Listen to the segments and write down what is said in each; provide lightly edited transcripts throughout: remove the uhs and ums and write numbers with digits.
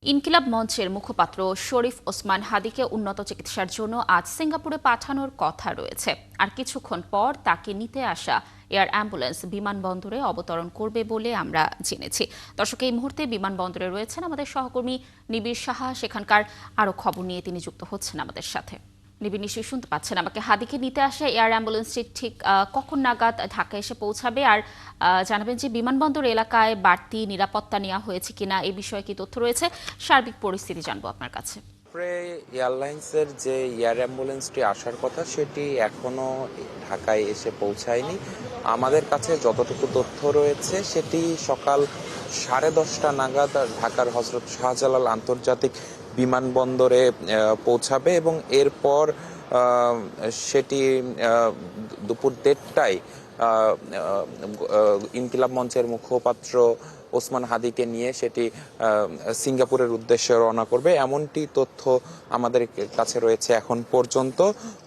ইনকিলাব মঞ্চের মুখপাত্র শরীফ ওসমান হাদিকে উন্নত চিকিৎসার জন্য আজ সিঙ্গাপুরে পাঠানোর কথা রয়েছে। আর কিছুক্ষণ পর তাকে নিতে আসা এয়ার অ্যাম্বুলেন্স বিমানবন্দরে অবতরণ করবে বলে আমরা জেনেছি। দর্শক, এই মুহূর্তে বিমানবন্দরে রয়েছেন আমাদের সহকর্মী নিবিড় সাহা। সেখানকার আরও খবর নিয়ে তিনি যুক্ত হচ্ছেন আমাদের সাথে। নিবিড়, নিশ্চয়ই শুনতে পাচ্ছেন আমাকে। হাদিকে নিতে আসা এয়ার অ্যাম্বুলেন্সটি ঠিক কখন নাগাদ ঢাকা এসে পৌঁছাবে? আর জানাবেন যে বিমানবন্দর এলাকায় বাড়তি নিরাপত্তা নেওয়া হয়েছে কিনা, এই বিষয়ে কি তথ্য রয়েছে? সার্বিক পরিস্থিতি জানবো আপনার কাছে। এয়ারলাইন্সের যে এয়ার অ্যাম্বুলেন্সটি আসার কথা সেটি এখনো ঢাকায় এসে পৌঁছায়নি। আমাদের কাছে যতটুকু তথ্য রয়েছে সেটি সকাল 10:30 নাগাদ ঢাকার হযরত শাহজালাল আন্তর্জাতিক বিমানবন্দরে পৌঁছাবে এবং এরপর সেটি দুপুর 1:30টায় ইনকিলাব মঞ্চের মুখপাত্র ওসমান হাদিকে নিয়ে সেটি সিঙ্গাপুরের উদ্দেশ্যে রওনা করবে, এমনটি তথ্য আমাদের কাছে রয়েছে এখন পর্যন্ত।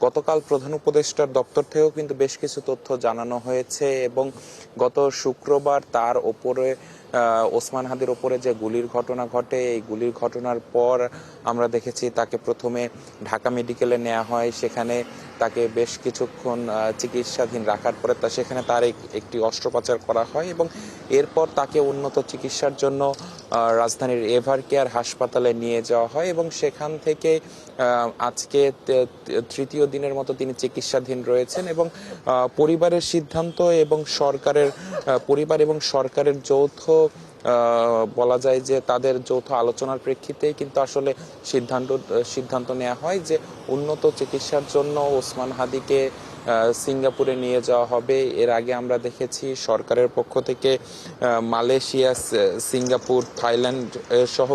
গতকাল প্রধান উপদেষ্টার দপ্তর থেকেও কিন্তু বেশ কিছু তথ্য জানানো হয়েছে এবং গত শুক্রবার তার ওপরে ওসমান হাদির ওপরে যে গুলির ঘটনা ঘটে, এই গুলির ঘটনার পর আমরা দেখেছি তাকে প্রথমে ঢাকা মেডিকেলে নেওয়া হয়। সেখানে তাকে বেশ কিছুক্ষণ চিকিৎসাধীন রাখার পরে সেখানে তার একটি অস্ত্রোপচার করা হয় এবং এরপর তাকে উন্নত চিকিৎসার জন্য রাজধানীর এভার কেয়ার হাসপাতালে নিয়ে যাওয়া হয় এবং সেখান থেকে আজকে তৃতীয় দিনের মতো তিনি চিকিৎসাধীন রয়েছেন এবং পরিবারের সিদ্ধান্ত এবং পরিবার এবং সরকারের যৌথ বলা যায় যে তাদের যৌথ আলোচনার প্রেক্ষিতেই কিন্তু আসলে সিদ্ধান্ত নেওয়া হয় যে উন্নত চিকিৎসার জন্য ওসমান হাদিকে সিঙ্গাপুরে নিয়ে যাওয়া হবে। এর আগে আমরা দেখেছি সরকারের পক্ষ থেকে মালয়েশিয়া, সিঙ্গাপুর, থাইল্যান্ড সহ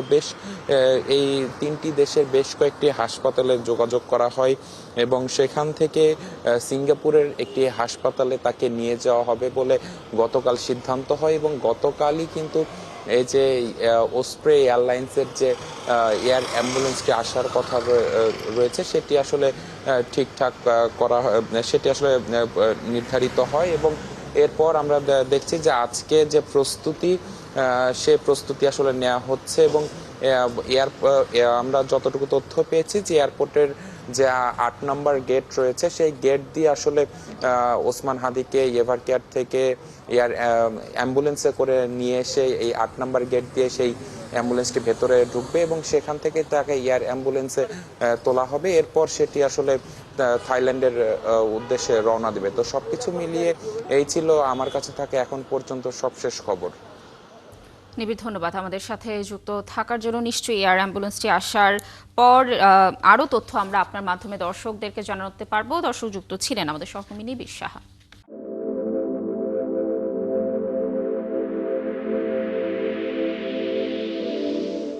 এই 3টি দেশের বেশ কয়েকটি হাসপাতালে যোগাযোগ করা হয় এবং সেখান থেকে সিঙ্গাপুরের একটি হাসপাতালে তাকে নিয়ে যাওয়া হবে বলে গতকাল সিদ্ধান্ত হয় এবং গতকালই কিন্তু এই যে ওসপ্রে এয়ারলাইন্সের যে এয়ার অ্যাম্বুলেন্সটি আসার কথা রয়েছে সেটি আসলে ঠিকঠাক সেটি আসলে নির্ধারিত হয় এবং এরপর আমরা দেখছি যে আজকে যে প্রস্তুতি সে প্রস্তুতি আসলে নেওয়া হচ্ছে এবং আমরা যতটুকু তথ্য পেয়েছি যে এয়ারপোর্টের যে 8 নম্বর গেট রয়েছে সেই গেট দিয়ে আসলে ওসমান হাদিকে এভার কেয়ার থেকে এয়ার অ্যাম্বুলেন্সে করে নিয়ে এসে এই 8 নম্বর গেট দিয়ে সেই অ্যাম্বুলেন্সটি ভেতরে ঢুকবে এবং সেখান থেকে তাকে এয়ার অ্যাম্বুলেন্সে তোলা হবে। এরপর সেটি আসলে থাইল্যান্ডের উদ্দেশ্যে রওনা দেবে। তো সবকিছু মিলিয়ে এই ছিল আমার কাছে থাকে এখন পর্যন্ত সবশেষ খবর। নিবিড়, ধন্যবাদ আমাদের সাথে যুক্ত থাকার জন্য। নিশ্চয়ই এয়ার অ্যাম্বুলেন্সটি আসার পর আরও তথ্য আমরা আপনার মাধ্যমে দর্শকদেরকে জানাতে পারবো। দর্শক যুক্ত ছিলেন আমাদের সহকর্মী নিবিড় সাহা।